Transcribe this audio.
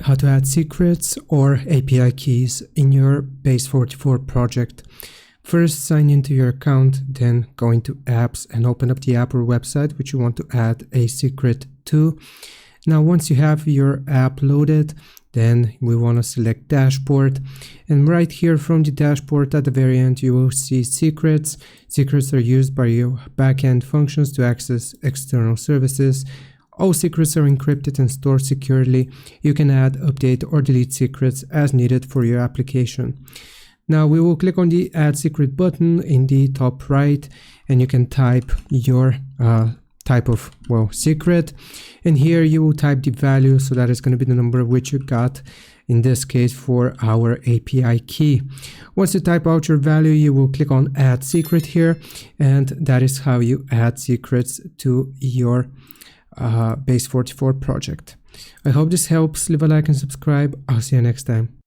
how to add secrets or API keys in your Base44 project. First, sign into your account, then go into apps and open up the app or website which you want to add a secret to. Now, once you have your app loaded, then we want to select dashboard, and right here from the dashboard at the very end you will see secrets. Secrets are used by your backend functions to access external services. All secrets are encrypted and stored securely. You can add, update or delete secrets as needed for your application. Now we will click on the add secret button in the top right, and you can type your type of secret, and here you will type the value, so that is going to be the number which you got in this case for our API key. Once you type out your value, you will click on add secret here, and that is how you add secrets to your Base44 project. I hope this helps. Leave a like and subscribe. I'll see you next time.